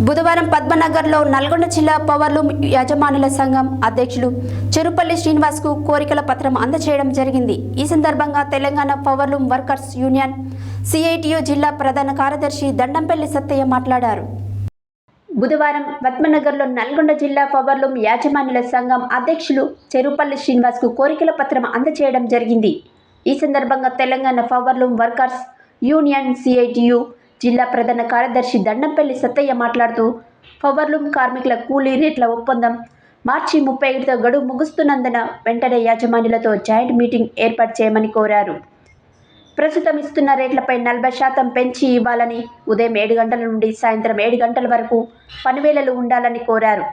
బుధవారం పద్మనగర్లో నల్గొండ జిల్లా పవర్లూమ్ యజమానుల సంఘం అధ్యక్షులు చెరుపల్లి శ్రీనివాస్కు కోరికల పత్రం అందజేయడం జరిగింది. ఈ సందర్భంగా Telangana powerloom workers union CITU జిల్లా ప్రధాన కార్యదర్శి దండంపల్లి సత్తయ్య మాట్లాడారు. బుధవారం పద్మనగర్లో నల్గొండ జిల్లా పవర్లూమ్ యాజమాన్యుల సంఘం అధ్యక్షులు చెరుపల్లి శ్రీనివాస్కు కోరికల పత్రం అందజేయడం జరిగింది. ఈ సందర్భంగా Telangana powerloom workers union CITU జిల్లా ప్రధాన కార్యదర్శి దండంపల్లి సత్తయ్య మాట్లాడుతూ పవర్లూమ్ కార్మికుల కూలీ రేట్ల ఒప్పందం మార్చి 31తో గడువు ముగుస్తున్నందున వెంటనే యాజమాన్యులతో జాయింట్ మీటింగ్ ఏర్పాటు చేయమని కోరారు. ప్రస్తుతం ఇస్తున్న రేట్లపై 40% పెంచి ఇవ్వాలని, ఉదయం 7 గంటల నుండి సాయంత్రం 7 గంటల వరకు పనివేళలు ఉండాలని కోరారు.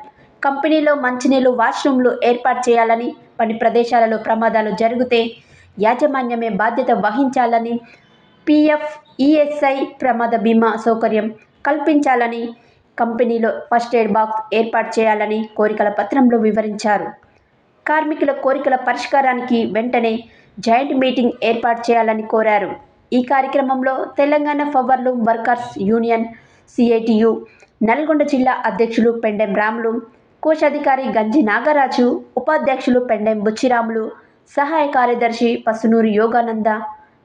కంపెనీలో మంచినీళ్లు, వాష్రూమ్లు ఏర్పాటు చేయాలని, పని ప్రదేశాలలో ప్రమాదాలు జరిగితే యాజమాన్యమే బాధ్యత వహించాలని, పిఎఫ్, ఈఎస్ఐ, ప్రమాద బీమా సౌకర్యం కల్పించాలని, కంపెనీలో ఫస్ట్ ఎయిడ్ బాక్స్ ఏర్పాటు చేయాలని కోరికల పత్రంలో వివరించారు. కార్మికుల కోరికల పరిష్కారానికి వెంటనే జాయింట్ మీటింగ్ ఏర్పాటు చేయాలని కోరారు. ఈ కార్యక్రమంలో Telangana powerloom workers union CITU Nalgonda జిల్లా అధ్యక్షులు పెండెం రాములు, కోశాధికారి గంజి నాగరాజు, ఉపాధ్యక్షులు పెండెం బుచ్చిరాములు, సహాయ కార్యదర్శి పసునూరి యోగానంద,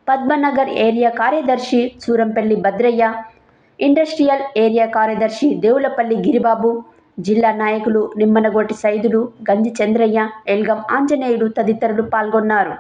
పద్మనగర్ ఏరియా కార్యదర్శి సూరంపల్లి భద్రయ్య, ఇండస్ట్రియల్ ఏరియా కార్యదర్శి దేవులపల్లి గిరిబాబు, జిల్లా నాయకులు నిమ్మనగోటి సైదులు, గంజి చంద్రయ్య, ఎల్గం ఆంజనేయుడు తదితరులు పాల్గొన్నారు.